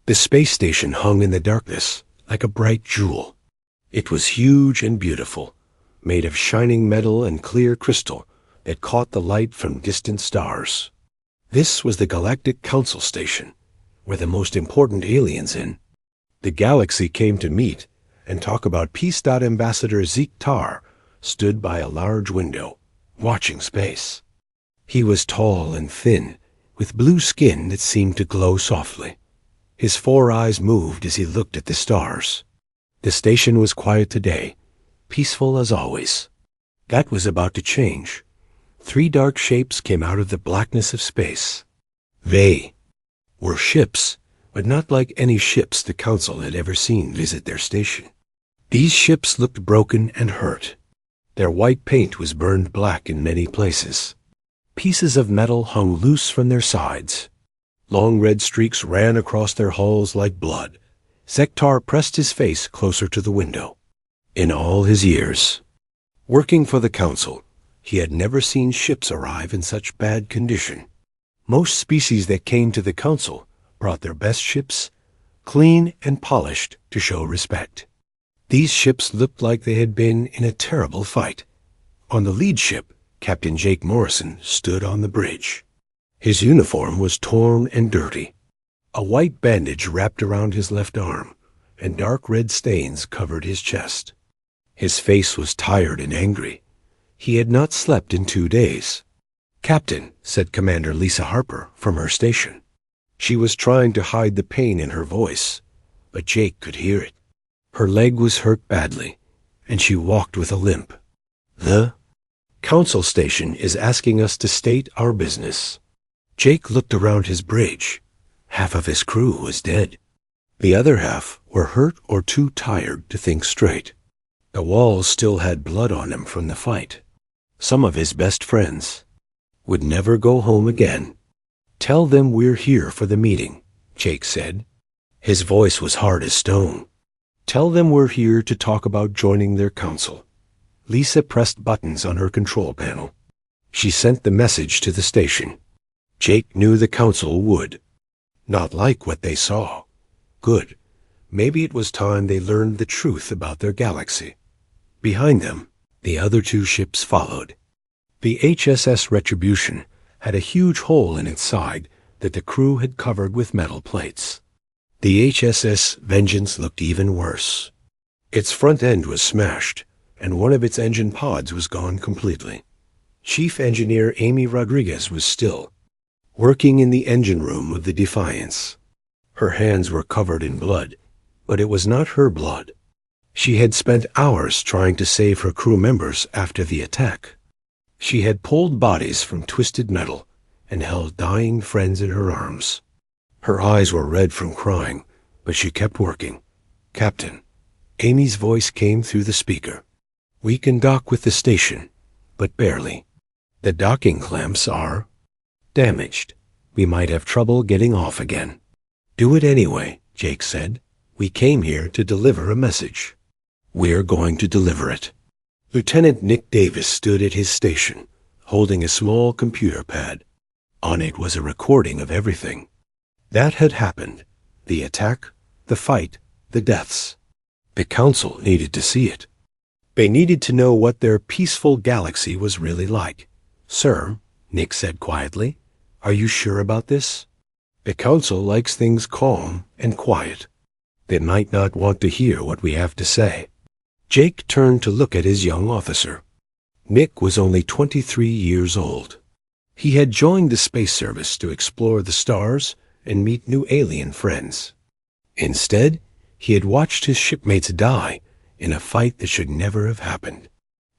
The space station hung in the darkness like a bright jewel. It was huge and beautiful, made of shining metal and clear crystal that caught the light from distant stars. This was the Galactic Council Station, where the most important aliens in the galaxy came to meet and talk about Peace. Ambassador Zeke Tar stood by a large window, watching space. He was tall and thin, with blue skin that seemed to glow softly. His 4 eyes moved as he looked at the stars. The station was quiet today, peaceful as always. That was about to change. 3 dark shapes came out of the blackness of space. They were ships, but not like any ships the Council had ever seen visit their station. These ships looked broken and hurt. Their white paint was burned black in many places. Pieces of metal hung loose from their sides. Long red streaks ran across their hulls like blood. Zektar pressed his face closer to the window. In all his years working for the Council, he had never seen ships arrive in such bad condition. Most species that came to the Council brought their best ships, clean and polished, to show respect. These ships looked like they had been in a terrible fight. On the lead ship, Captain Jake Morrison stood on the bridge. His uniform was torn and dirty. A white bandage wrapped around his left arm, and dark red stains covered his chest. His face was tired and angry. He had not slept in 2 days. "Captain," said Commander Lisa Harper from her station. She was trying to hide the pain in her voice, but Jake could hear it. Her leg was hurt badly, and she walked with a limp. "The Council Station is asking us to state our business." Jake looked around his bridge. Half of his crew was dead. The other half were hurt or too tired to think straight. The walls still had blood on them from the fight. Some of his best friends would never go home again. "Tell them we're here for the meeting," Jake said. His voice was hard as stone. "Tell them we're here to talk about joining their council." Lisa pressed buttons on her control panel. She sent the message to the station. Jake knew the Council would not like what they saw. Good. Maybe it was time they learned the truth about their galaxy. Behind them, the other 2 ships followed. The HSS Retribution had a huge hole in its side that the crew had covered with metal plates. The HSS Vengeance looked even worse. Its front end was smashed, and one of its engine pods was gone completely. Chief Engineer Amy Rodriguez was still working in the engine room of the Defiance. Her hands were covered in blood, but it was not her blood. She had spent hours trying to save her crew members after the attack. She had pulled bodies from twisted metal and held dying friends in her arms. Her eyes were red from crying, but she kept working. "Captain," Amy's voice came through the speaker. "We can dock with the station, but barely. The docking clamps are damaged. We might have trouble getting off again." "Do it anyway," Jake said. "We came here to deliver a message. We're going to deliver it." Lieutenant Nick Davis stood at his station, holding a small computer pad. On it was a recording of everything that had happened: the attack, the fight, the deaths. The Council needed to see it. They needed to know what their peaceful galaxy was really like. "Sir," Nick said quietly, "are you sure about this? The Council likes things calm and quiet. They might not want to hear what we have to say." Jake turned to look at his young officer. Nick was only 23 years old. He had joined the space service to explore the stars and meet new alien friends. Instead, he had watched his shipmates die in a fight that should never have happened.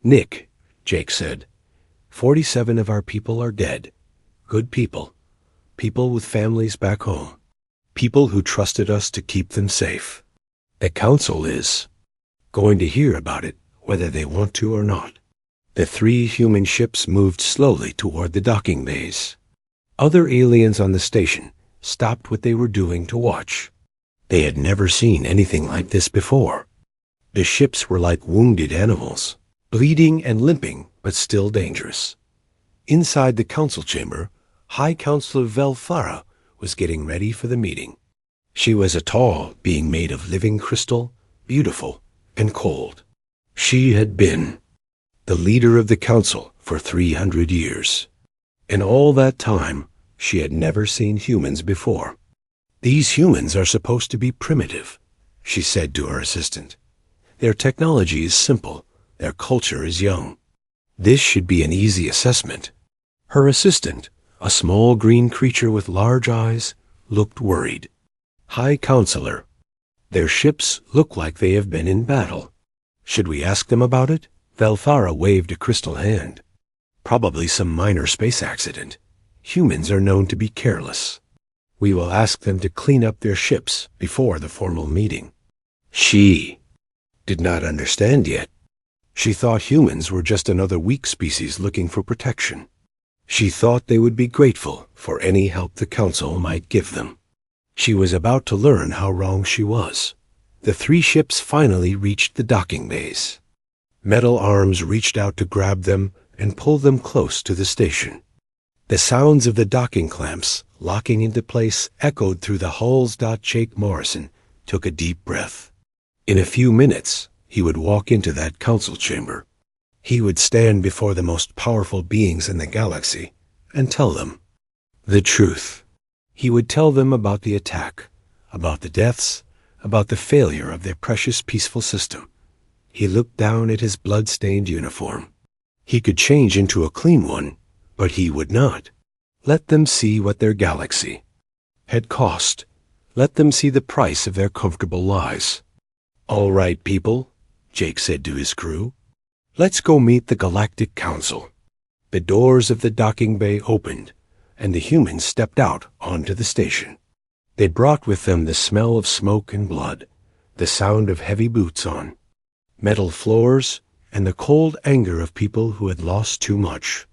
"Nick," Jake said, 47 of our people are dead. Good people. People with families back home. People who trusted us to keep them safe. The Council is going to hear about it, whether they want to or not." The 3 human ships moved slowly toward the docking bays. Other aliens on the station stopped what they were doing to watch. They had never seen anything like this before. The ships were like wounded animals, bleeding and limping, but still dangerous. Inside the council chamber, High Counselor Velfara was getting ready for the meeting. She was a tall being made of living crystal, beautiful and cold. She had been the leader of the council for 300 years. In all that time, she had never seen humans before. "These humans are supposed to be primitive," she said to her assistant. "Their technology is simple. Their culture is young. This should be an easy assessment." Her assistant, a small green creature with large eyes, looked worried. "High Counselor, their ships look like they have been in battle. Should we ask them about it?" Velthara waved a crystal hand. "Probably some minor space accident. Humans are known to be careless. We will ask them to clean up their ships before the formal meeting." She did not understand yet. She thought humans were just another weak species looking for protection. She thought they would be grateful for any help the council might give them. She was about to learn how wrong she was. The 3 ships finally reached the docking bays. Metal arms reached out to grab them and pull them close to the station. The sounds of the docking clamps locking into place echoed through the hulls. Jake Morrison took a deep breath. In a few minutes, he would walk into that council chamber. He would stand before the most powerful beings in the galaxy and tell them the truth. He would tell them about the attack, about the deaths, about the failure of their precious peaceful system. He looked down at his blood-stained uniform. He could change into a clean one, but he would not. Let them see what their galaxy had cost. Let them see the price of their comfortable lives. "All right, people," Jake said to his crew. "Let's go meet the Galactic Council." The doors of the docking bay opened, and the humans stepped out onto the station. They brought with them the smell of smoke and blood, the sound of heavy boots on metal floors, and the cold anger of people who had lost too much.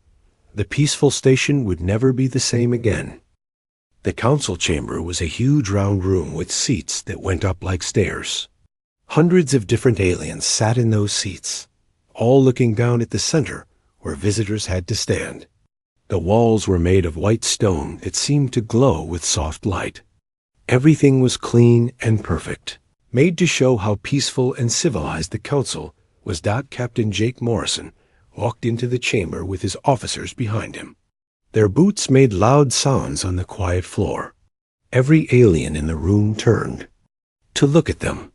The peaceful station would never be the same again. The council chamber was a huge round room with seats that went up like stairs. Hundreds of different aliens sat in those seats, all looking down at the center where visitors had to stand. The walls were made of white stone that seemed to glow with soft light. Everything was clean and perfect, made to show how peaceful and civilized the council was. Captain Jake Morrison walked into the chamber with his officers behind him. Their boots made loud sounds on the quiet floor. Every alien in the room turned to look at them.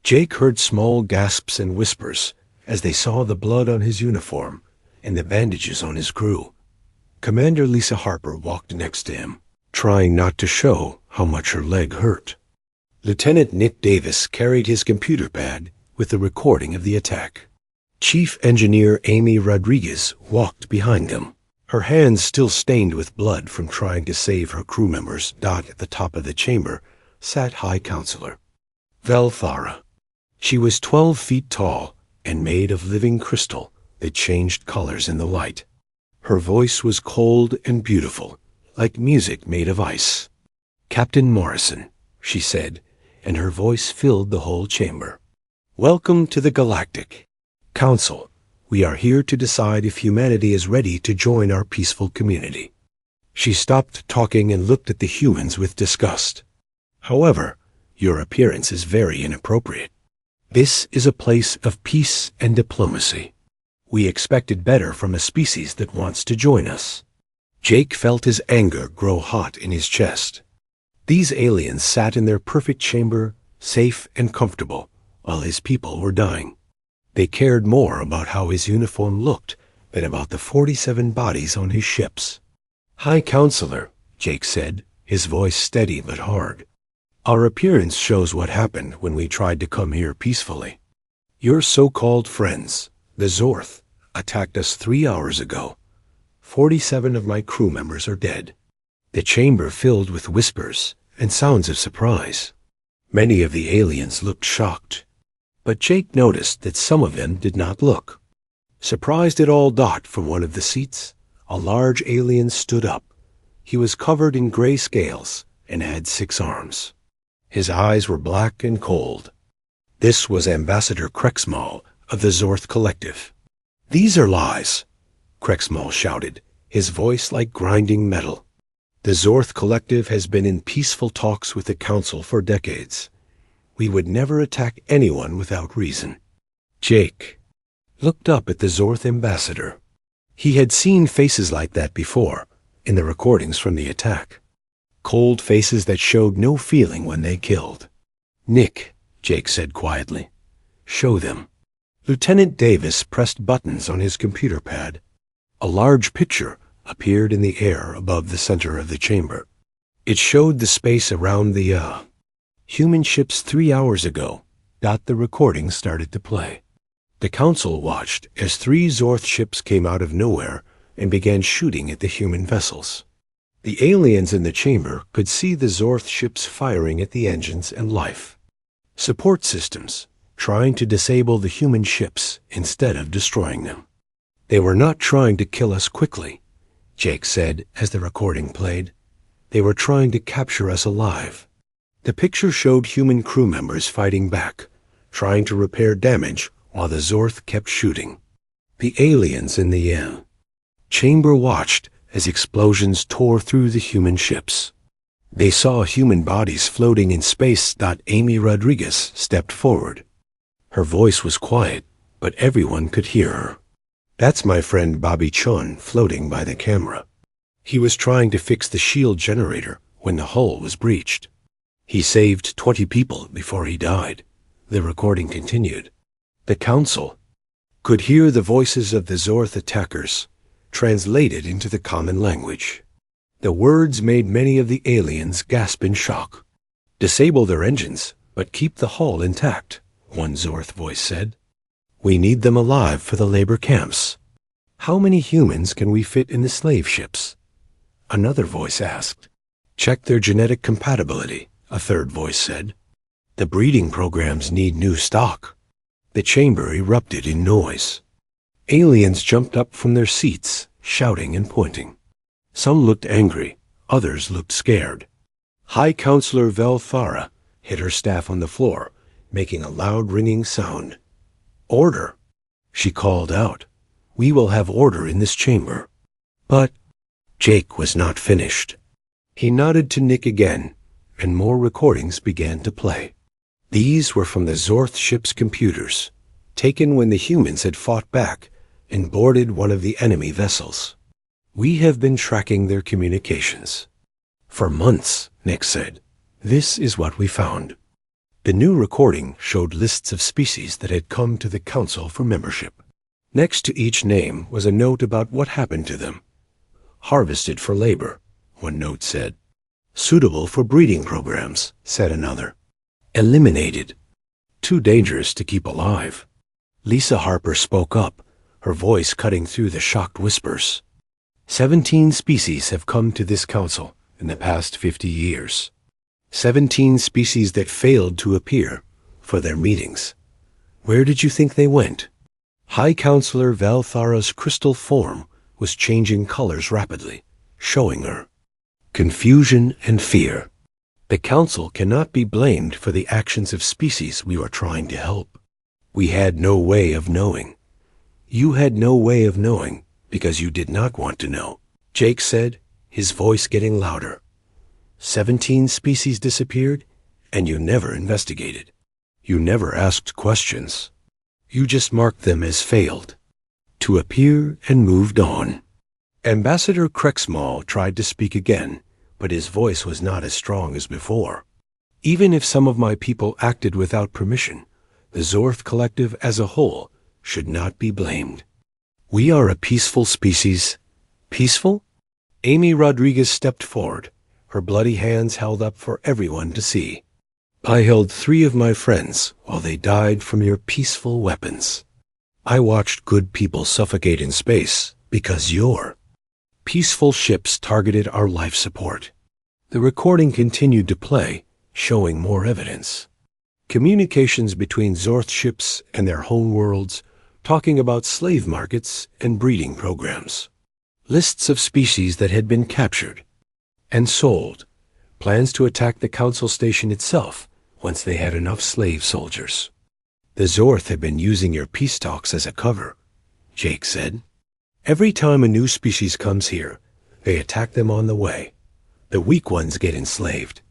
Jake heard small gasps and whispers as they saw the blood on his uniform and the bandages on his crew. Commander Lisa Harper walked next to him, trying not to show how much her leg hurt. Lieutenant Nick Davis carried his computer pad with the recording of the attack. Chief Engineer Amy Rodriguez walked behind them, her hands still stained with blood from trying to save her crew members. At the top of the chamber sat High Counselor Velthara. She was 12 feet tall and made of living crystal that changed colors in the light. Her voice was cold and beautiful, like music made of ice. "Captain Morrison," she said, and her voice filled the whole chamber. "Welcome to the Galactic Council. We are here to decide if humanity is ready to join our peaceful community." She stopped talking and looked at the humans with disgust. "However, your appearance is very inappropriate. This is a place of peace and diplomacy. We expected better from a species that wants to join us." Jake felt his anger grow hot in his chest. These aliens sat in their perfect chamber, safe and comfortable, while his people were dying. They cared more about how his uniform looked than about the 47 bodies on his ships. "High Counselor," Jake said, his voice steady but hard. "Our appearance shows what happened when we tried to come here peacefully. Your so-called friends, the Zorth, attacked us 3 hours ago. 47 of my crew members are dead." The chamber filled with whispers and sounds of surprise. Many of the aliens looked shocked, but Jake noticed that some of them did not look surprised at all. From one of the seats, a large alien stood up. He was covered in gray scales and had 6 arms. His eyes were black and cold. This was Ambassador Krexmal of the Zorth Collective. "These are lies," Krexmal shouted, his voice like grinding metal. The Zorth Collective has been in peaceful talks with the Council for decades. We would never attack anyone without reason. Jake looked up at the Zorth ambassador. He had seen faces like that before, in the recordings from the attack. Cold faces that showed no feeling when they killed. Nick, Jake said quietly. Show them. Lieutenant Davis pressed buttons on his computer pad. A large picture appeared in the air above the center of the chamber. It showed the space around the, human ships 3 hours ago. The recording started to play. The Council watched as 3 Zorth ships came out of nowhere and began shooting at the human vessels. The aliens in the chamber could see the Zorth ships firing at the engines and life support systems, trying to disable the human ships instead of destroying them. They were not trying to kill us quickly, Jake said as the recording played. They were trying to capture us alive. The picture showed human crew members fighting back, trying to repair damage while the Zorth kept shooting. The aliens in the chamber watched as explosions tore through the human ships. They saw human bodies floating in space. Amy Rodriguez stepped forward. Her voice was quiet, but everyone could hear her. That's my friend Bobby Chun floating by the camera. He was trying to fix the shield generator when the hull was breached. He saved 20 people before he died. The recording continued. The Council could hear the voices of the Zorth attackers, translated into the common language. The words made many of the aliens gasp in shock. Disable their engines, but keep the hull intact, one Zorth voice said. We need them alive for the labor camps. How many humans can we fit in the slave ships? Another voice asked. Check their genetic compatibility, a third voice said. The breeding programs need new stock. The chamber erupted in noise. Aliens jumped up from their seats, shouting and pointing. Some looked angry, others looked scared. High Counselor Velthara hit her staff on the floor, making a loud ringing sound. Order, she called out. We will have order in this chamber. But Jake was not finished. He nodded to Nick again, and more recordings began to play. These were from the Zorth ship's computers, taken when the humans had fought back and boarded one of the enemy vessels. We have been tracking their communications. For months, Nick said. This is what we found. The new recording showed lists of species that had come to the Council for membership. Next to each name was a note about what happened to them. Harvested for labor, one note said. Suitable for breeding programs, said another. Eliminated. Too dangerous to keep alive. Lisa Harper spoke up, her voice cutting through the shocked whispers. 17 species have come to this council in the past 50 years. 17 species that failed to appear for their meetings. Where did you think they went? High Counselor Velthara's crystal form was changing colors rapidly, showing her confusion and fear. The Council cannot be blamed for the actions of species we were trying to help. We had no way of knowing. You had no way of knowing because you did not want to know, Jake said, his voice getting louder. 17 species disappeared, and you never investigated. You never asked questions. You just marked them as failed to appear and moved on. Ambassador Krexmal tried to speak again, but his voice was not as strong as before. Even if some of my people acted without permission, the Zorth Collective as a whole should not be blamed. We are a peaceful species. Peaceful? Amy Rodriguez stepped forward, her bloody hands held up for everyone to see. I held 3 of my friends while they died from your peaceful weapons. I watched good people suffocate in space because your peaceful ships targeted our life support. The recording continued to play, showing more evidence. Communications between Zorth ships and their home worlds, talking about slave markets and breeding programs. Lists of species that had been captured and sold. Plans to attack the Council station itself once they had enough slave soldiers. The Zorth had been using your peace talks as a cover, Jake said. Every time a new species comes here, they attack them on the way. The weak ones get enslaved.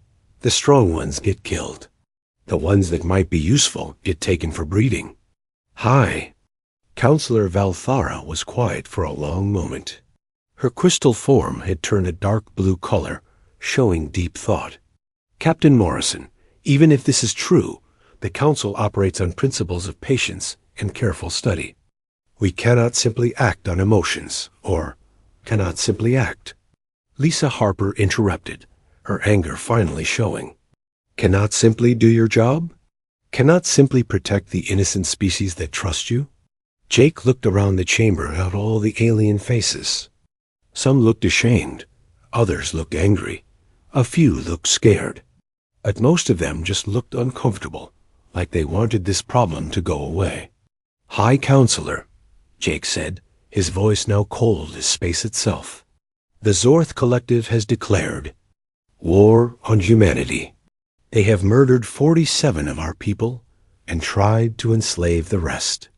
The strong ones get killed. The ones that might be useful get taken for breeding. Hi. Counselor Valthara was quiet for a long moment. Her crystal form had turned a dark blue color, showing deep thought. Captain Morrison, even if this is true, the Council operates on principles of patience and careful study. We cannot simply act on emotions, or cannot simply act. Lisa Harper interrupted, her anger finally showing. Cannot simply do your job? Cannot simply protect the innocent species that trust you? Jake looked around the chamber at all the alien faces. Some looked ashamed, others looked angry, a few looked scared. But most of them just looked uncomfortable, like they wanted this problem to go away. High Counselor, Jake said, his voice now cold as space itself. The Zorth Collective has declared war on humanity. They have murdered 47 of our people and tried to enslave the rest.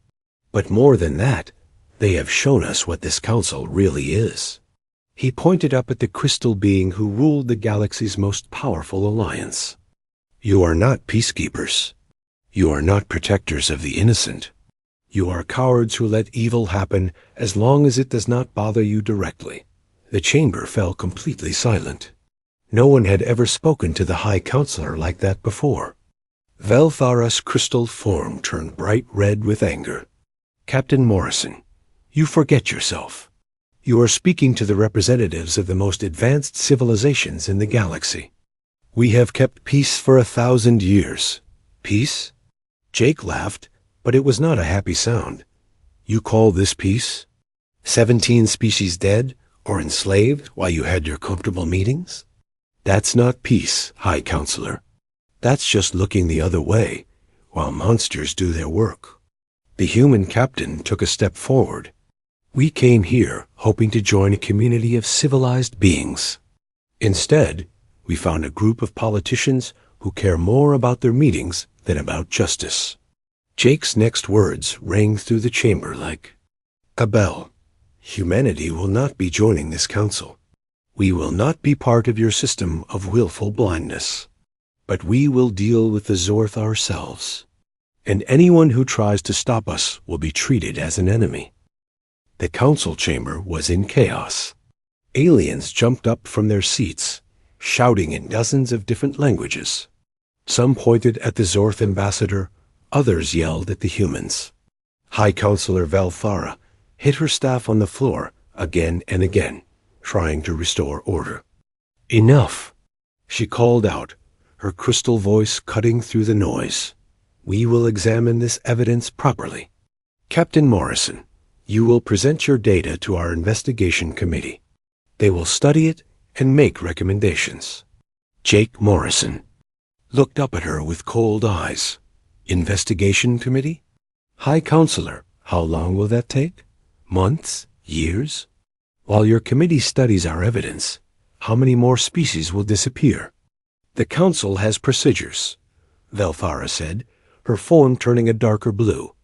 But more than that, they have shown us what this council really is. He pointed up at the crystal being who ruled the galaxy's most powerful alliance. You are not peacekeepers. You are not protectors of the innocent. You are cowards who let evil happen as long as it does not bother you directly. The chamber fell completely silent. No one had ever spoken to the High Counselor like that before. Valthara's crystal form turned bright red with anger. Captain Morrison, you forget yourself. You are speaking to the representatives of the most advanced civilizations in the galaxy. We have kept peace for 1,000 years. Peace? Jake laughed, but it was not a happy sound. You call this peace? 17 species dead or enslaved while you had your comfortable meetings? That's not peace, High Counselor. That's just looking the other way, while monsters do their work. The human captain took a step forward. We came here hoping to join a community of civilized beings. Instead, we found a group of politicians who care more about their meetings than about justice. Jake's next words rang through the chamber like a bell. Humanity will not be joining this council. We will not be part of your system of willful blindness. But we will deal with the Zorth ourselves. And anyone who tries to stop us will be treated as an enemy. The council chamber was in chaos. Aliens jumped up from their seats, shouting in dozens of different languages. Some pointed at the Zorth ambassador, others yelled at the humans. High Counselor Valthara hit her staff on the floor again and again, trying to restore order. Enough, she called out, her crystal voice cutting through the noise. We will examine this evidence properly. Captain Morrison, you will present your data to our investigation committee. They will study it and make recommendations. Jake Morrison looked up at her with cold eyes. Investigation committee? High Counselor, how long will that take? Months? Years? While your committee studies our evidence, how many more species will disappear? The council has procedures, Valthara said, her form turning a darker blue.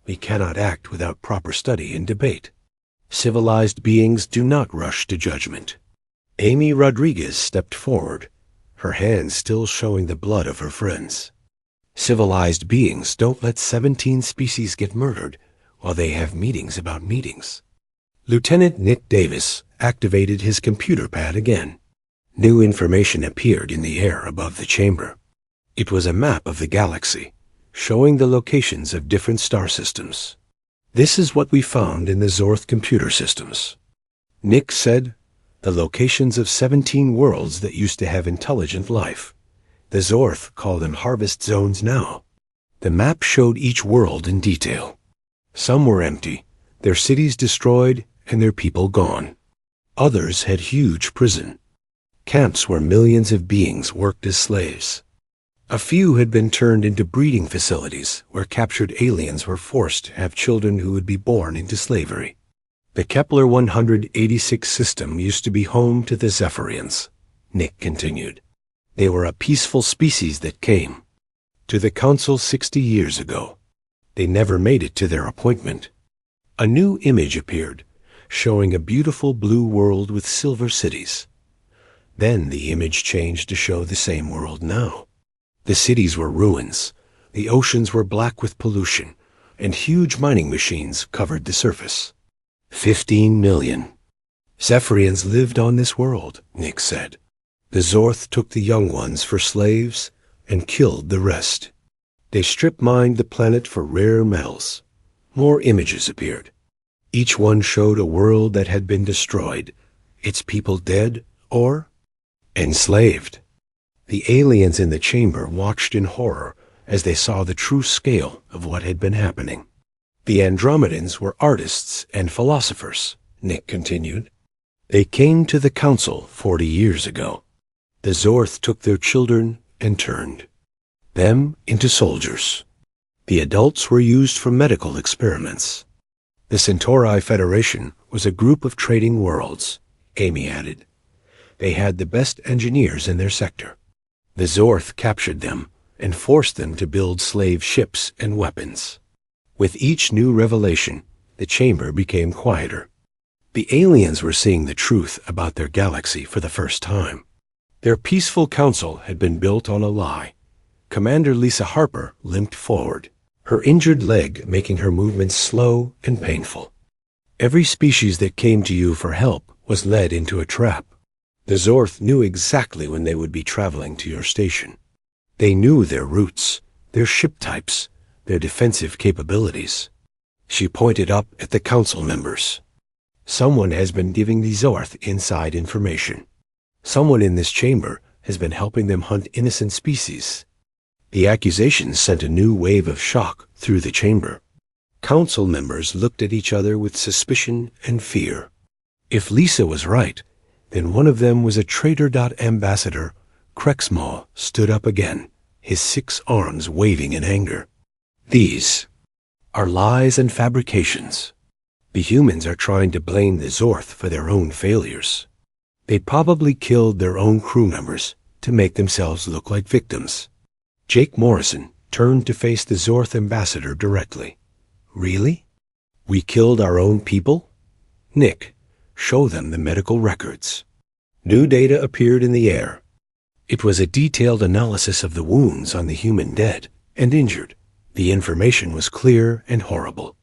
We cannot act without proper study and debate. Civilized beings do not rush to judgment. Amy Rodriguez stepped forward, her hands still showing the blood of her friends. Civilized beings don't let 17 species get murdered while they have meetings about meetings. Lieutenant Nick Davis activated his computer pad again. New information appeared in the air above the chamber. It was a map of the galaxy, showing the locations of different star systems. This is what we found in the Zorth computer systems. Nick said, the locations of 17 worlds that used to have intelligent life. The Zorth call them harvest zones now. The map showed each world in detail. Some were empty, their cities destroyed, and their people gone. Others had huge prison camps where millions of beings worked as slaves. A few had been turned into breeding facilities where captured aliens were forced to have children who would be born into slavery. The Kepler 186 system used to be home to the Zephyrians, Nick continued. They were a peaceful species that came to the council 60 years ago. They never made it to their appointment. A new image appeared, showing a beautiful blue world with silver cities. Then the image changed to show the same world now. The cities were ruins, the oceans were black with pollution, and huge mining machines covered the surface. 15 million. Zephyrians lived on this world, Nick said. The Zorth took the young ones for slaves and killed the rest. They strip-mined the planet for rare metals. More images appeared. Each one showed a world that had been destroyed, its people dead or enslaved. The aliens in the chamber watched in horror as they saw the true scale of what had been happening. The Andromedans were artists and philosophers, Nick continued. They came to the council 40 years ago. The Zorth took their children and turned them into soldiers. The adults were used for medical experiments. The Centauri Federation was a group of trading worlds, Amy added. They had the best engineers in their sector. The Zorth captured them and forced them to build slave ships and weapons. With each new revelation, the chamber became quieter. The aliens were seeing the truth about their galaxy for the first time. Their peaceful council had been built on a lie. Commander Lisa Harper limped forward, her injured leg making her movements slow and painful. Every species that came to you for help was led into a trap. The Zorth knew exactly when they would be traveling to your station. They knew their routes, their ship types, their defensive capabilities. She pointed up at the council members. Someone has been giving the Zorth inside information. Someone in this chamber has been helping them hunt innocent species. The accusations sent a new wave of shock through the chamber. Council members looked at each other with suspicion and fear. If Lisa was right, then one of them was a traitor. Ambassador Krexmaw stood up again, his 6 arms waving in anger. These are lies and fabrications. The humans are trying to blame the Zorth for their own failures. They probably killed their own crew members to make themselves look like victims. Jake Morrison turned to face the Zorth ambassador directly. Really? We killed our own people? Nick, show them the medical records. New data appeared in the air. It was a detailed analysis of the wounds on the human dead and injured. The information was clear and horrible.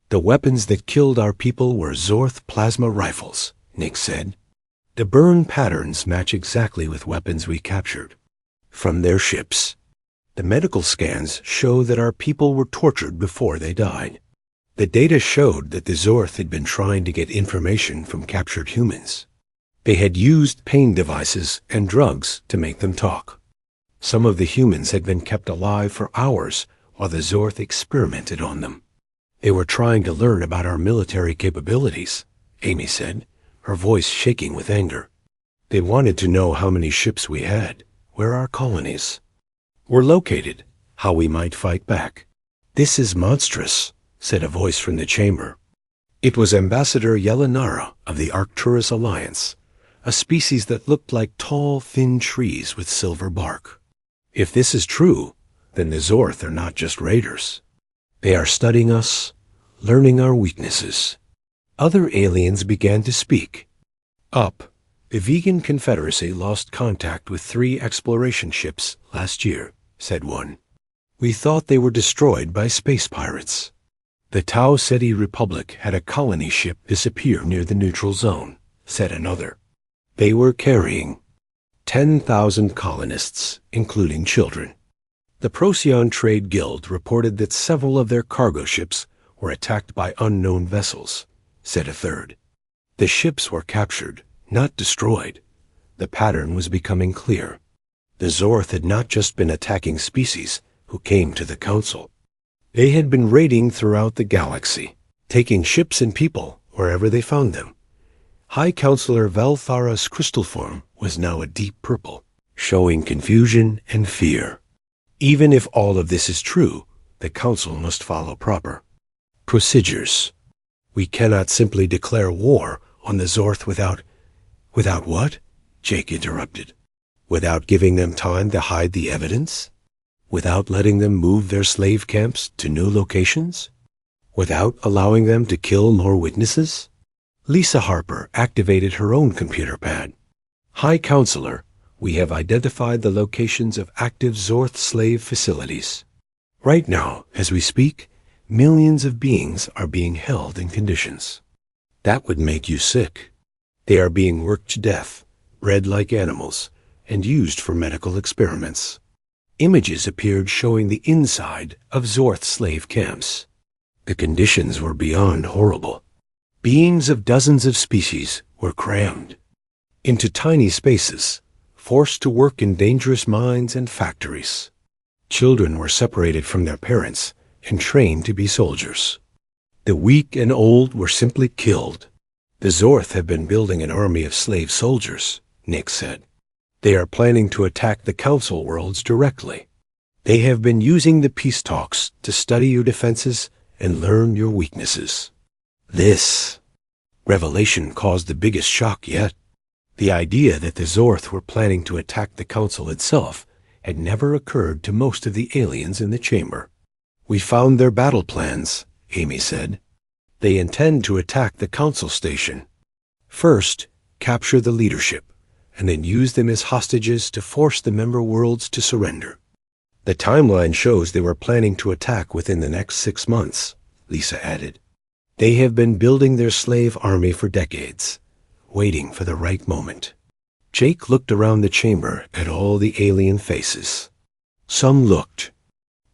The weapons that killed our people were Zorth plasma rifles, Nick said. The burn patterns match exactly with weapons we captured from their ships. The medical scans show that our people were tortured before they died. The data showed that the Zorth had been trying to get information from captured humans. They had used pain devices and drugs to make them talk. Some of the humans had been kept alive for hours while the Zorth experimented on them. They were trying to learn about our military capabilities, Amy said, her voice shaking with anger. They wanted to know how many ships we had, where our colonies were located, how we might fight back. This is monstrous, said a voice from the chamber. It was Ambassador Yelinara of the Arcturus Alliance, a species that looked like tall, thin trees with silver bark. If this is true, then the Zorth are not just raiders. They are studying us, learning our weaknesses. Other aliens began to speak. Up, the Vegan Confederacy lost contact with 3 exploration ships last year, said one. We thought they were destroyed by space pirates. The Tau Ceti Republic had a colony ship disappear near the neutral zone, said another. They were carrying 10,000 colonists, including children. The Procyon Trade Guild reported that several of their cargo ships were attacked by unknown vessels, said a third. The ships were captured, not destroyed. The pattern was becoming clear. The Zorth had not just been attacking species who came to the council. They had been raiding throughout the galaxy, taking ships and people wherever they found them. High Counselor Valthara's crystal form was now a deep purple, showing confusion and fear. Even if all of this is true, the council must follow proper procedures. We cannot simply declare war on the Zorth without what? Jake interrupted. Without giving them time to hide the evidence? Without letting them move their slave camps to new locations? Without allowing them to kill more witnesses? Lisa Harper activated her own computer pad. High Counselor, we have identified the locations of active Zorth slave facilities. Right now, as we speak, millions of beings are being held in conditions that would make you sick. They are being worked to death, bred like animals, and used for medical experiments. Images appeared showing the inside of Zorth slave camps. The conditions were beyond horrible. Beings of dozens of species were crammed into tiny spaces, forced to work in dangerous mines and factories. Children were separated from their parents and trained to be soldiers. The weak and old were simply killed. The Zorth have been building an army of slave soldiers, Nick said. They are planning to attack the Council worlds directly. They have been using the peace talks to study your defenses and learn your weaknesses. This revelation caused the biggest shock yet. The idea that the Zorth were planning to attack the Council itself had never occurred to most of the aliens in the chamber. We found their battle plans, Amy said. They intend to attack the Council station. First, capture the leadership, and then use them as hostages to force the member worlds to surrender. The timeline shows they were planning to attack within the next 6 months, Lisa added. They have been building their slave army for decades, waiting for the right moment. Jake looked around the chamber at all the alien faces. Some looked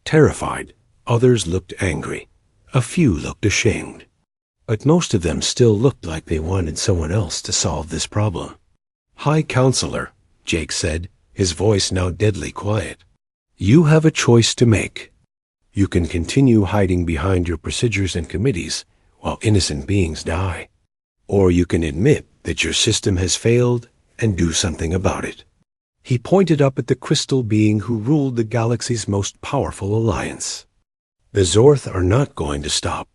terrified, others looked angry, a few looked ashamed. But most of them still looked like they wanted someone else to solve this problem. High Counselor, Jake said, his voice now deadly quiet. You have a choice to make. You can continue hiding behind your procedures and committees while innocent beings die. Or you can admit that your system has failed and do something about it. He pointed up at the crystal being who ruled the galaxy's most powerful alliance. The Zorth are not going to stop.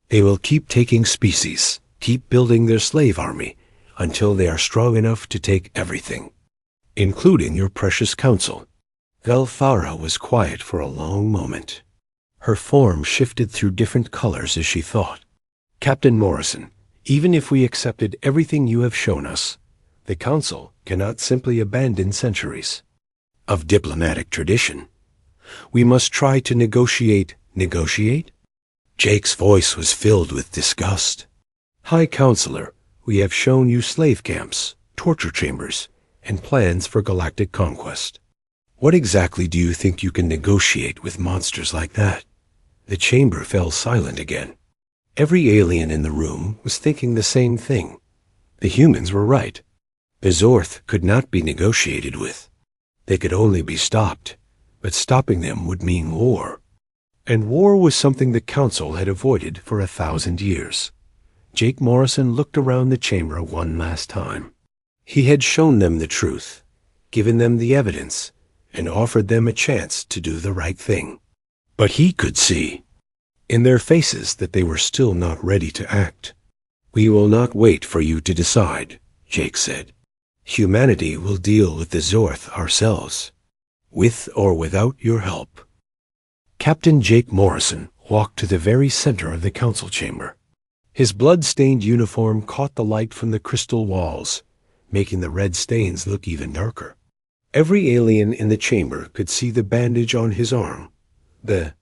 They will keep taking species, keep building their slave army, until they are strong enough to take everything, including your precious council. Velfara was quiet for a long moment. Her form shifted through different colors as she thought. Captain Morrison, even if we accepted everything you have shown us, the Council cannot simply abandon centuries of diplomatic tradition. We must try to negotiate. Negotiate? Jake's voice was filled with disgust. High Counselor, we have shown you slave camps, torture chambers, and plans for galactic conquest. What exactly do you think you can negotiate with monsters like that? The chamber fell silent again. Every alien in the room was thinking the same thing. The humans were right. The Zorth could not be negotiated with. They could only be stopped, but stopping them would mean war. And war was something the Council had avoided for 1,000 years. Jake Morrison looked around the chamber one last time. He had shown them the truth, given them the evidence, and offered them a chance to do the right thing. But he could see in their faces that they were still not ready to act. We will not wait for you to decide, Jake said. Humanity will deal with the Zorth ourselves, with or without your help. Captain Jake Morrison walked to the very center of the council chamber. His blood-stained uniform caught the light from the crystal walls, making the red stains look even darker. Every alien in the chamber could see the bandage on his arm, the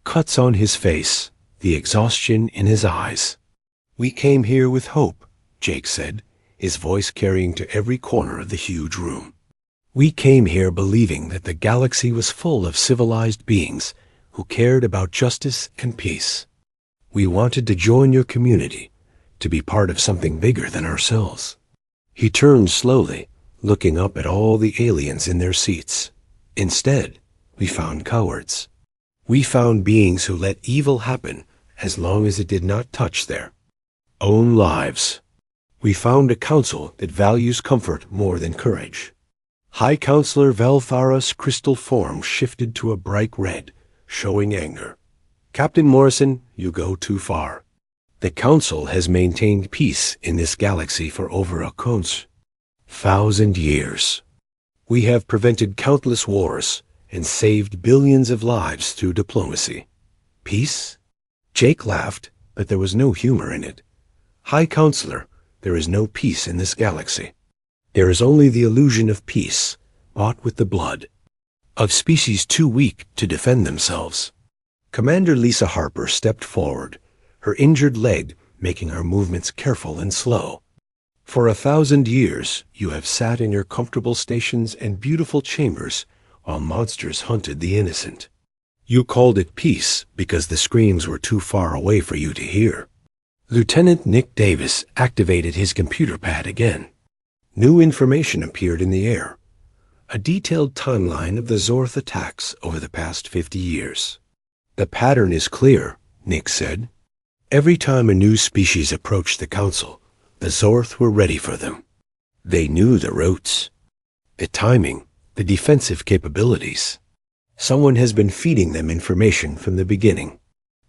cuts on his face, the exhaustion in his eyes. We came here with hope, Jake said, his voice carrying to every corner of the huge room. We came here believing that the galaxy was full of civilized beings who cared about justice and peace. We wanted to join your community, to be part of something bigger than ourselves. He turned slowly, looking up at all the aliens in their seats. Instead, we found cowards. We found beings who let evil happen as long as it did not touch their own lives. We found a council that values comfort more than courage. High Counselor Velfara's crystal form shifted to a bright red, showing anger. Captain Morrison, you go too far. The Council has maintained peace in this galaxy for over 1,000 years. We have prevented countless wars and saved billions of lives through diplomacy. Peace? Jake laughed, but there was no humor in it. High Counselor, there is no peace in this galaxy. There is only the illusion of peace, bought with the blood, of species too weak to defend themselves. Commander Lisa Harper stepped forward, her injured leg making her movements careful and slow. For 1,000 years, you have sat in your comfortable stations and beautiful chambers while monsters hunted the innocent. You called it peace because the screams were too far away for you to hear. Lieutenant Nick Davis activated his computer pad again. New information appeared in the air. A detailed timeline of the Zorth attacks over the past 50 years. The pattern is clear, Nick said. Every time a new species approached the Council, the Zorth were ready for them. They knew the routes, the timing, the defensive capabilities. Someone has been feeding them information from the beginning.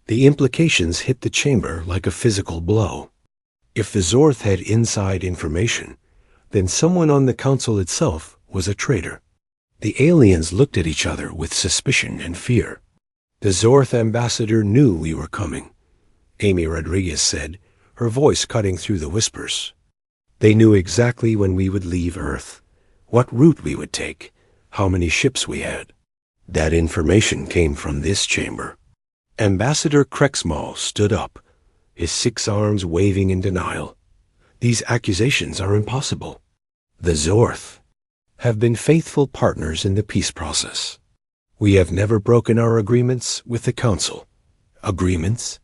The implications hit the chamber like a physical blow. If the Zorth had inside information, then someone on the Council itself was a traitor. The aliens looked at each other with suspicion and fear. The Zorth ambassador knew we were coming, Amy Rodriguez said, her voice cutting through the whispers. They knew exactly when we would leave Earth, what route we would take, how many ships we had. That information came from this chamber. Ambassador Krexmal stood up, his 6 arms waving in denial. These accusations are impossible. The Zorth have been faithful partners in the peace process. We have never broken our agreements with the Council. Agreements?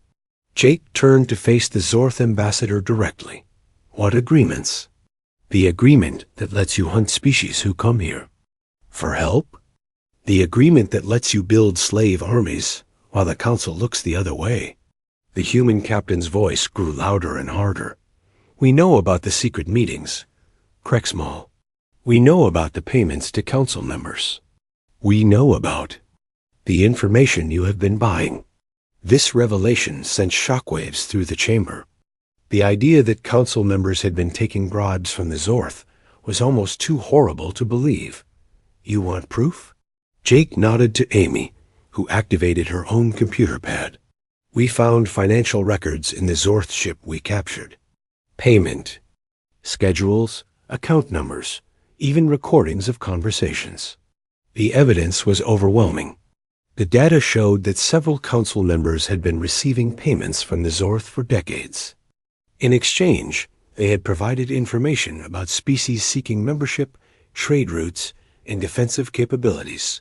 Jake turned to face the Zorth ambassador directly. What agreements? The agreement that lets you hunt species who come here. For help? The agreement that lets you build slave armies while the Council looks the other way. The human captain's voice grew louder and harder. We know about the secret meetings, Krexmal. We know about the payments to Council members. We know about the information you have been buying. This revelation sent shockwaves through the chamber. The idea that Council members had been taking bribes from the Zorth was almost too horrible to believe. You want proof? Jake nodded to Amy, who activated her own computer pad. We found financial records in the Zorth ship we captured. Payment, schedules, account numbers, even recordings of conversations. The evidence was overwhelming. The data showed that several Council members had been receiving payments from the Zorth for decades. In exchange, they had provided information about species seeking membership, trade routes, and defensive capabilities.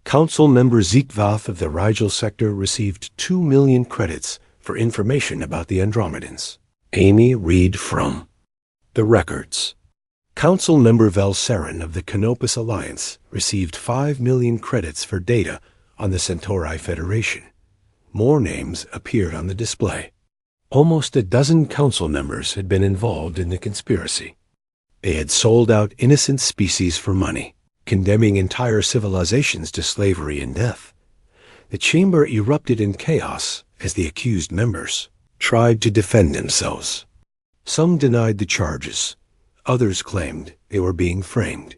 Council member Zietvath of the Rigel sector received 2 million credits for information about the Andromedans. Amy read from the records. Council member Valcerin of the Canopus Alliance received 5 million credits for data on the Centauri Federation. More names appeared on the display. Almost a dozen Council members had been involved in the conspiracy. They had sold out innocent species for money, condemning entire civilizations to slavery and death. The chamber erupted in chaos as the accused members tried to defend themselves. Some denied the charges. Others claimed they were being framed.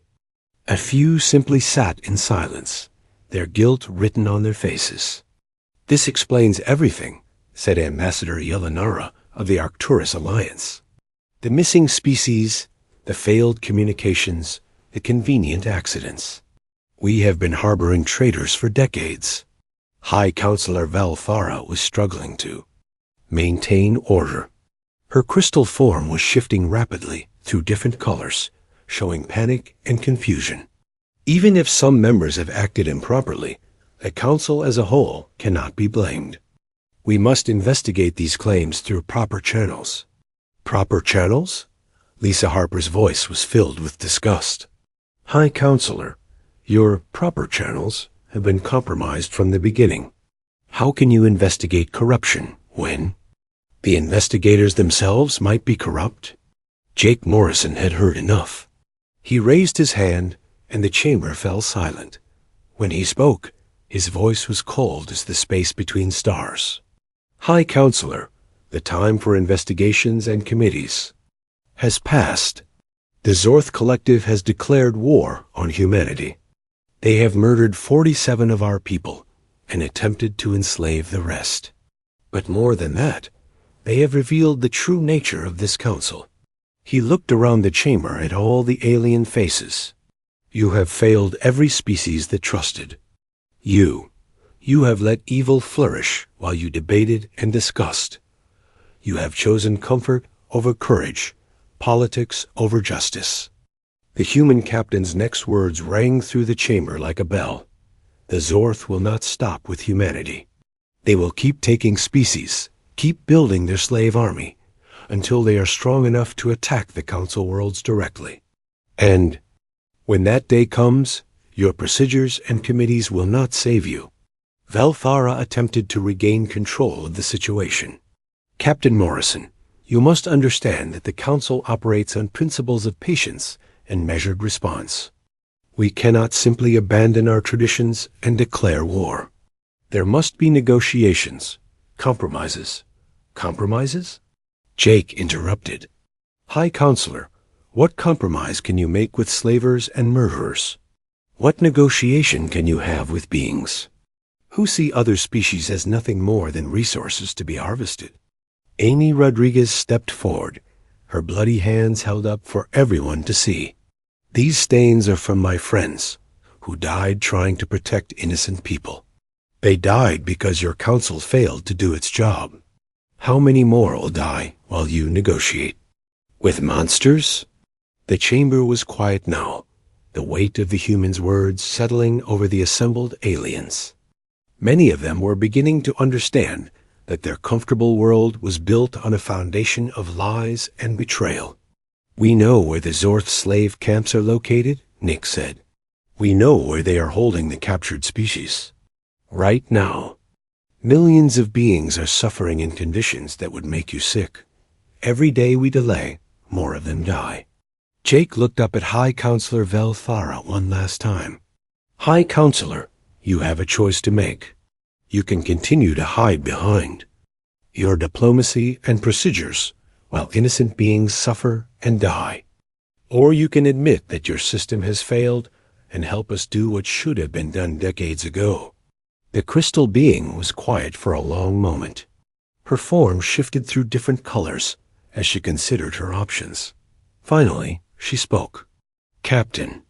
A few simply sat in silence, their guilt written on their faces. This explains everything, said Ambassador Yelenara of the Arcturus Alliance. The missing species, the failed communications, the convenient accidents. We have been harboring traitors for decades. High Counselor Valthara was struggling to maintain order. Her crystal form was shifting rapidly through different colors, showing panic and confusion. Even if some members have acted improperly, the Council as a whole cannot be blamed. We must investigate these claims through proper channels. Proper channels? Lisa Harper's voice was filled with disgust. High Counselor, your proper channels have been compromised from the beginning. How can you investigate corruption when the investigators themselves might be corrupt? Jake Morrison had heard enough. He raised his hand, and the chamber fell silent. When he spoke, his voice was cold as the space between stars. High Counselor, the time for investigations and committees has passed. The Zorth Collective has declared war on humanity. They have murdered 47 of our people and attempted to enslave the rest. But more than that, they have revealed the true nature of this council. He looked around the chamber at all the alien faces. You have failed every species that trusted. You have let evil flourish while you debated and discussed. You have chosen comfort over courage, politics over justice. The human captain's next words rang through the chamber like a bell. The Zorth will not stop with humanity. They will keep taking species, keep building their slave army, until they are strong enough to attack the Council worlds directly. And when that day comes, your procedures and committees will not save you. Velthara attempted to regain control of the situation. Captain Morrison, you must understand that the Council operates on principles of patience and measured response. We cannot simply abandon our traditions and declare war. There must be negotiations, compromises. Compromises? Jake interrupted. High Counselor, what compromise can you make with slavers and murderers? What negotiation can you have with beings who see other species as nothing more than resources to be harvested? Amy Rodriguez stepped forward, her bloody hands held up for everyone to see. These stains are from my friends, who died trying to protect innocent people. They died because your council failed to do its job. How many more will die while you negotiate? With monsters? The chamber was quiet now, the weight of the humans' words settling over the assembled aliens. Many of them were beginning to understand that their comfortable world was built on a foundation of lies and betrayal. We know where the Zorth slave camps are located, Nick said. We know where they are holding the captured species. Right now, millions of beings are suffering in conditions that would make you sick. Every day we delay, more of them die. Jake looked up at High Counselor Velthara one last time. High Counselor, you have a choice to make. You can continue to hide behind your diplomacy and procedures while innocent beings suffer and die. Or you can admit that your system has failed and help us do what should have been done decades ago. The crystal being was quiet for a long moment. Her form shifted through different colors as she considered her options. Finally, she spoke. Captain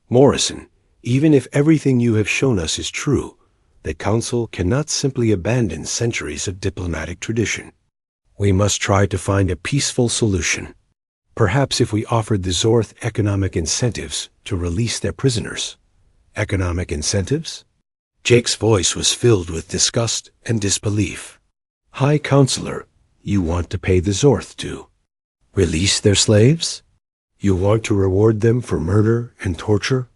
Morrison, even if everything you have shown us is true, the Council cannot simply abandon centuries of diplomatic tradition. We must try to find a peaceful solution. Perhaps if we offered the Zorth economic incentives to release their prisoners. Economic incentives? Jake's voice was filled with disgust and disbelief. High Counselor, you want to pay the Zorth to release their slaves? You want to reward them for murder and torture?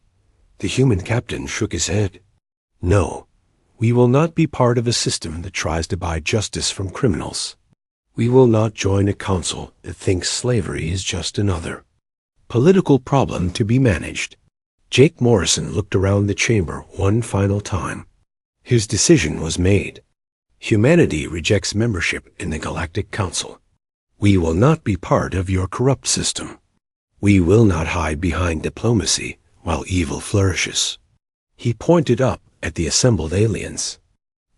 The human captain shook his head. No. We will not be part of a system that tries to buy justice from criminals. We will not join a council that thinks slavery is just another political problem to be managed. Jake Morrison looked around the chamber one final time. His decision was made. Humanity rejects membership in the Galactic Council. We will not be part of your corrupt system. We will not hide behind diplomacy while evil flourishes. He pointed up at the assembled aliens.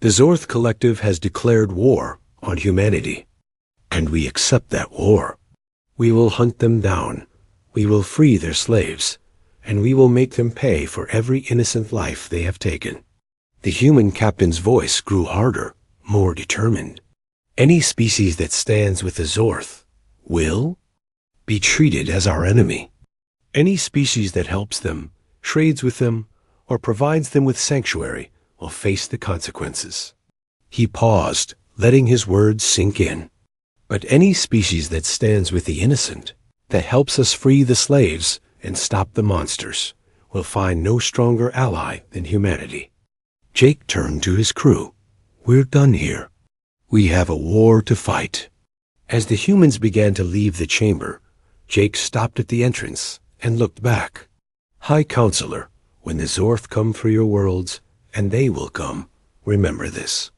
The Zorth Collective has declared war on humanity, and we accept that war. We will hunt them down, we will free their slaves, and we will make them pay for every innocent life they have taken. The human captain's voice grew harder, more determined. Any species that stands with the Zorth will be treated as our enemy. Any species that helps them, trades with them, or provides them with sanctuary will face the consequences. He paused, letting his words sink in. But any species that stands with the innocent, that helps us free the slaves and stop the monsters, will find no stronger ally than humanity. Jake turned to his crew. We're done here. We have a war to fight. As the humans began to leave the chamber, Jake stopped at the entrance and looked back. High Counselor, when the Zorth come for your worlds, and they will come, remember this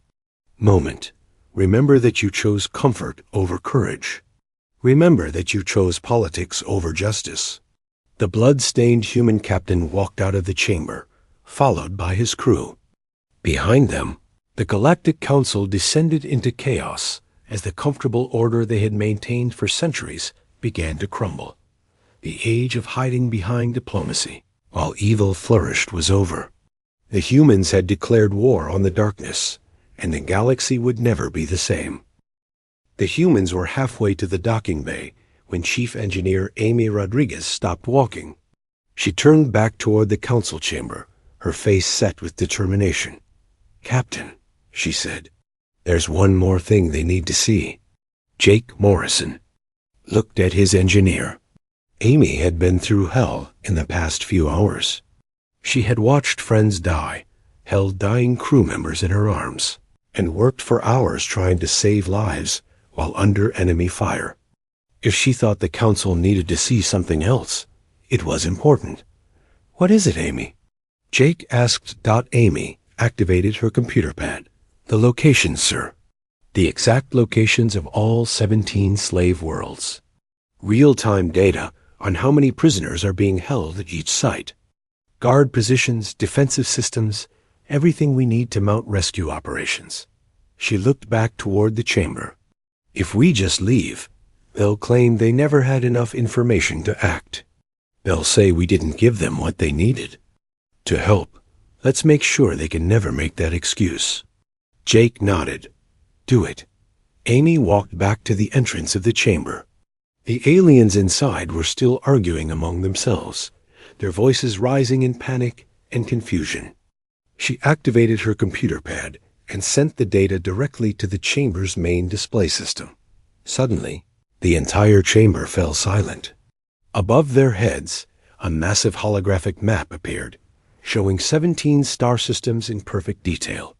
moment. Remember that you chose comfort over courage. Remember that you chose politics over justice. The blood-stained human captain walked out of the chamber, followed by his crew. Behind them, the Galactic Council descended into chaos as the comfortable order they had maintained for centuries began to crumble. The age of hiding behind diplomacy, while evil flourished, was over. The humans had declared war on the darkness, and the galaxy would never be the same. The humans were halfway to the docking bay when Chief Engineer Amy Rodriguez stopped walking. She turned back toward the council chamber, her face set with determination. "Captain," she said, "there's one more thing they need to see." Jake Morrison looked at his engineer. Amy had been through hell in the past few hours. She had watched friends die, held dying crew members in her arms, and worked for hours trying to save lives while under enemy fire. If she thought the council needed to see something else, it was important. "What is it, Amy?" Jake asked. Amy activated her computer pad. "The locations, sir. The exact locations of all 17 slave worlds. Real-time data on how many prisoners are being held at each site. Guard positions, defensive systems, everything we need to mount rescue operations." She looked back toward the chamber. "If we just leave, they'll claim they never had enough information to act. They'll say we didn't give them what they needed. To help, let's make sure they can never make that excuse." Jake nodded. "Do it." Amy walked back to the entrance of the chamber. The aliens inside were still arguing among themselves, their voices rising in panic and confusion. She activated her computer pad and sent the data directly to the chamber's main display system. Suddenly, the entire chamber fell silent. Above their heads, a massive holographic map appeared, showing 17 star systems in perfect detail.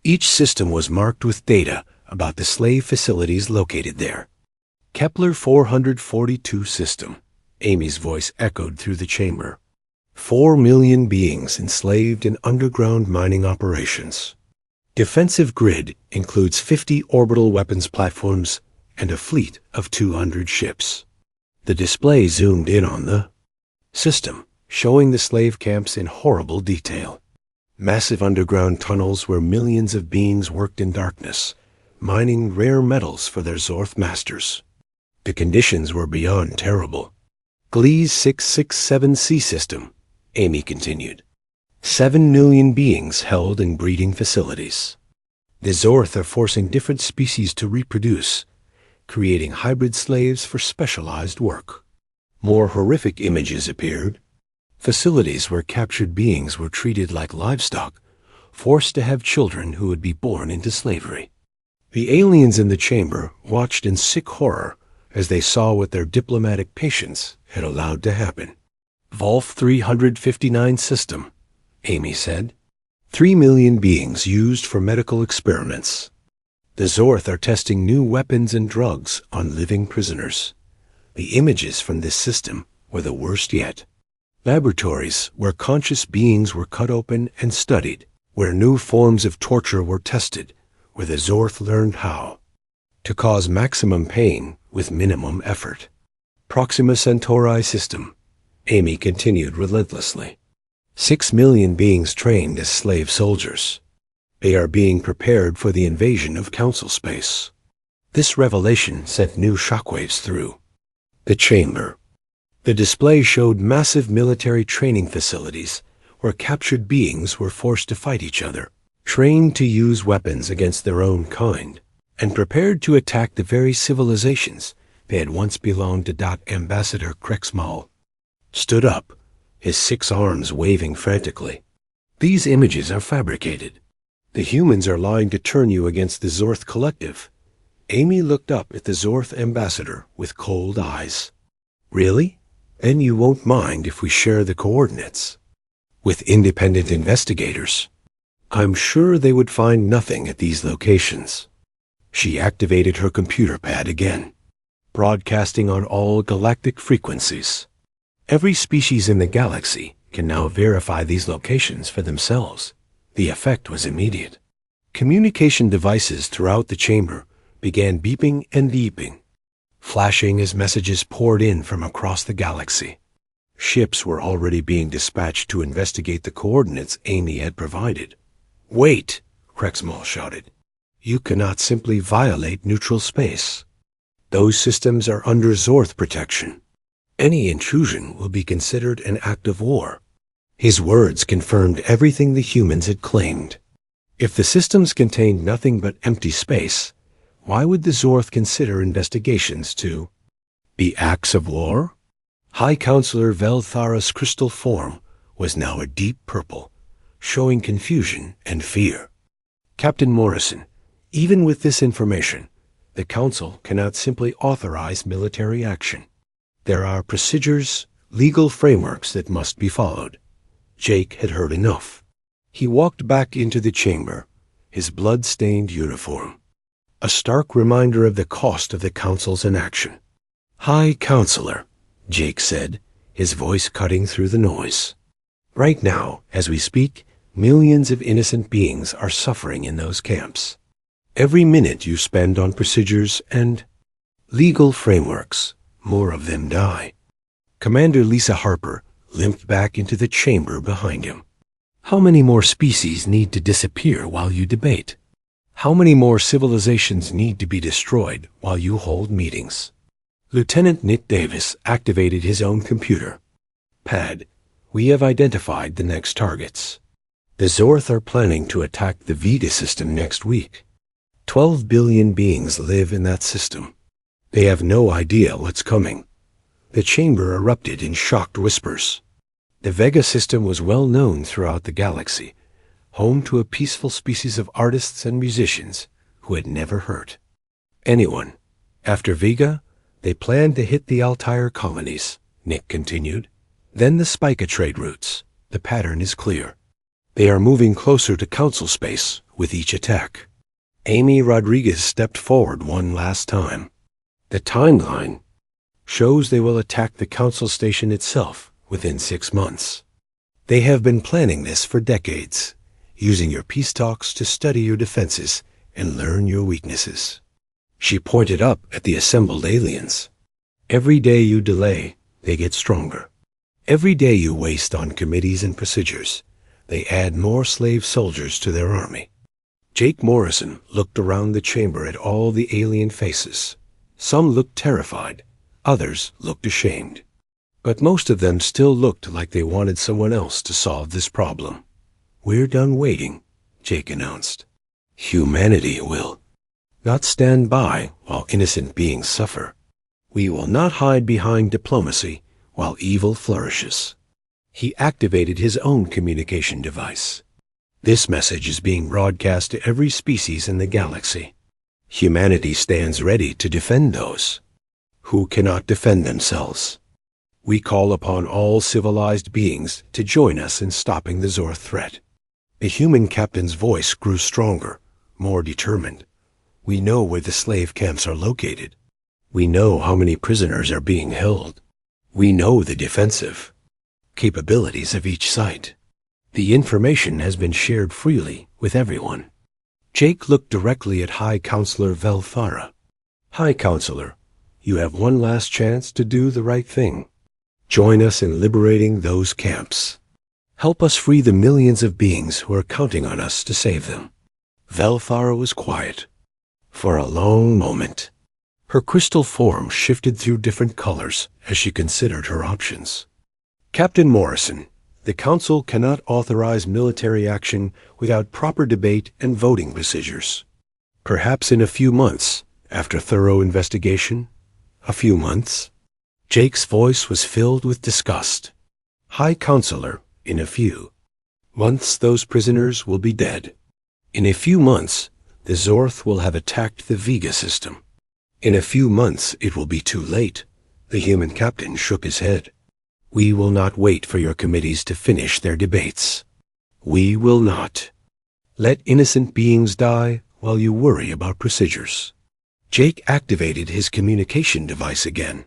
Each system was marked with data about the slave facilities located there. Kepler 442 system, Amy's voice echoed through the chamber. 4 million beings enslaved in underground mining operations. Defensive grid includes 50 orbital weapons platforms and a fleet of 200 ships. The display zoomed in on the system, showing the slave camps in horrible detail. Massive underground tunnels where millions of beings worked in darkness, mining rare metals for their Zorth masters. The conditions were beyond terrible. Gliese 667C system, Amy continued. 7 million beings held in breeding facilities. The Zorth are forcing different species to reproduce, creating hybrid slaves for specialized work. More horrific images appeared. Facilities where captured beings were treated like livestock, forced to have children who would be born into slavery. The aliens in the chamber watched in sick horror as they saw what their diplomatic patience had allowed to happen. Volf 359 system, Amy said. 3 million beings used for medical experiments. The Zorth are testing new weapons and drugs on living prisoners. The images from this system were the worst yet. Laboratories where conscious beings were cut open and studied, where new forms of torture were tested, where the Zorth learned how to cause maximum pain with minimum effort. Proxima Centauri system, Amy continued relentlessly. 6 million beings trained as slave soldiers. They are being prepared for the invasion of council space. This revelation sent new shockwaves through the chamber. The display showed massive military training facilities where captured beings were forced to fight each other, trained to use weapons against their own kind, and prepared to attack the very civilizations they had once belonged to. Ambassador Krexmal stood up, his 6 arms waving frantically. "These images are fabricated. The humans are lying to turn you against the Zorth Collective." Amy looked up at the Zorth ambassador with cold eyes. "Really? Then you won't mind if we share the coordinates with independent investigators. I'm sure they would find nothing at these locations." She activated her computer pad again, broadcasting on all galactic frequencies. Every species in the galaxy can now verify these locations for themselves. The effect was immediate. Communication devices throughout the chamber began beeping and beeping, flashing as messages poured in from across the galaxy. Ships were already being dispatched to investigate the coordinates Amy had provided. "Wait!" Krexmal shouted. "You cannot simply violate neutral space." Those systems are under Zorth protection. Any intrusion will be considered an act of war. His words confirmed everything the humans had claimed. If the systems contained nothing but empty space, why would the Zorth consider investigations to be acts of war? High Counselor Velthara's crystal form was now a deep purple, showing confusion and fear. Captain Morrison, even with this information, the Council cannot simply authorize military action. There are procedures, legal frameworks that must be followed. Jake had heard enough. He walked back into the chamber, his blood-stained uniform, a stark reminder of the cost of the Council's inaction. High Counselor, Jake said, his voice cutting through the noise. Right now, as we speak, millions of innocent beings are suffering in those camps. Every minute you spend on procedures and legal frameworks, more of them die. Commander Lisa Harper limped back into the chamber behind him. How many more species need to disappear while you debate? How many more civilizations need to be destroyed while you hold meetings? Lieutenant Nick Davis activated his own computer. Pad, we have identified the next targets. The Zorth are planning to attack the Vega system next week. 12 billion beings live in that system. They have no idea what's coming. The chamber erupted in shocked whispers. The Vega system was well known throughout the galaxy, home to a peaceful species of artists and musicians who had never hurt anyone. After Vega, they planned to hit the Altair colonies, Nick continued. Then the Spica trade routes. The pattern is clear. They are moving closer to Council space with each attack. Amy Rodriguez stepped forward one last time. The timeline shows they will attack the Council station itself within 6 months. They have been planning this for decades, using your peace talks to study your defenses and learn your weaknesses. She pointed up at the assembled aliens. Every day you delay, they get stronger. Every day you waste on committees and procedures, they add more slave soldiers to their army. Jake Morrison looked around the chamber at all the alien faces. Some looked terrified, others looked ashamed. But most of them still looked like they wanted someone else to solve this problem. We're done waiting, Jake announced. Humanity will not stand by while innocent beings suffer. We will not hide behind diplomacy while evil flourishes. He activated his own communication device. This message is being broadcast to every species in the galaxy. Humanity stands ready to defend those who cannot defend themselves. We call upon all civilized beings to join us in stopping the Zorth threat. The human captain's voice grew stronger, more determined. We know where the slave camps are located. We know how many prisoners are being held. We know the defensive capabilities of each site. The information has been shared freely with everyone. Jake looked directly at High Counselor Velthara. High Counselor, you have one last chance to do the right thing. Join us in liberating those camps. Help us free the millions of beings who are counting on us to save them. Velthara was quiet for a long moment. Her crystal form shifted through different colors as she considered her options. Captain Morrison, the Council cannot authorize military action without proper debate and voting procedures. Perhaps in a few months, after thorough investigation. A few months. Jake's voice was filled with disgust. High Counselor, in a few months those prisoners will be dead. In a few months, the Zorth will have attacked the Vega system. In a few months it will be too late. The human captain shook his head. We will not wait for your committees to finish their debates. We will not let innocent beings die while you worry about procedures. Jake activated his communication device again.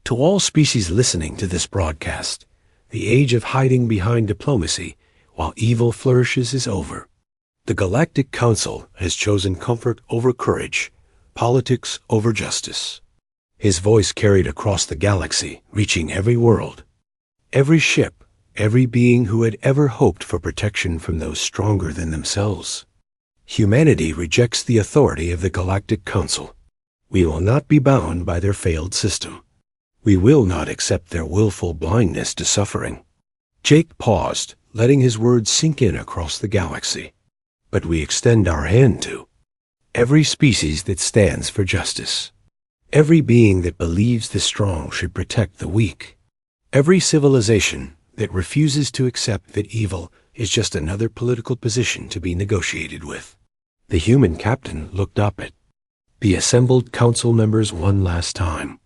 To all species listening to this broadcast, the age of hiding behind diplomacy while evil flourishes is over. The Galactic Council has chosen comfort over courage, politics over justice. His voice carried across the galaxy, reaching every world. Every ship, every being who had ever hoped for protection from those stronger than themselves. Humanity rejects the authority of the Galactic Council. We will not be bound by their failed system. We will not accept their willful blindness to suffering." Jake paused, letting his words sink in across the galaxy. "But we extend our hand to every species that stands for justice. Every being that believes the strong should protect the weak. Every civilization that refuses to accept that evil is just another political position to be negotiated with." The human captain looked up at the assembled council members one last time.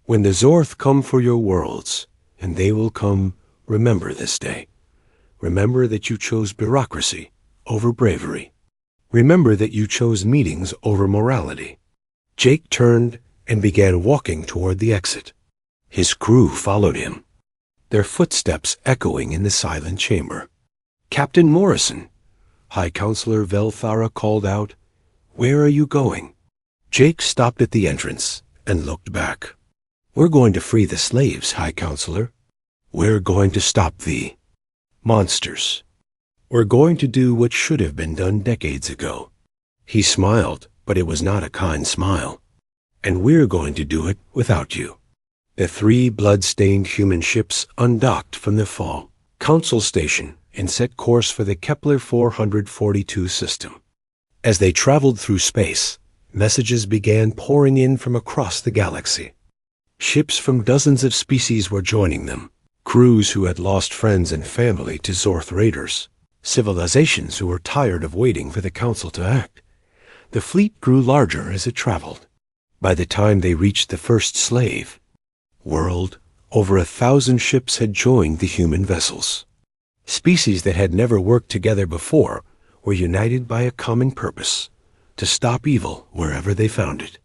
"When the Zorth come for your worlds, and they will come, remember this day. Remember that you chose bureaucracy over bravery. Remember that you chose meetings over morality." Jake turned and began walking toward the exit. His crew followed him, their footsteps echoing in the silent chamber. "Captain Morrison," High Counselor Velthara called out, "where are you going?" Jake stopped at the entrance and looked back. "We're going to free the slaves, High Counselor. We're going to stop the monsters. We're going to do what should have been done decades ago." He smiled, but it was not a kind smile. "And we're going to do it without you." The 3 blood-stained human ships undocked from the fall Council Station and set course for the Kepler 442 system. As they traveled through space, messages began pouring in from across the galaxy. Ships from dozens of species were joining them, crews who had lost friends and family to Zorth raiders, civilizations who were tired of waiting for the Council to act. The fleet grew larger as it traveled. By the time they reached the first slave world, over 1,000 ships had joined the human vessels. Species that had never worked together before were united by a common purpose: to stop evil wherever they found it.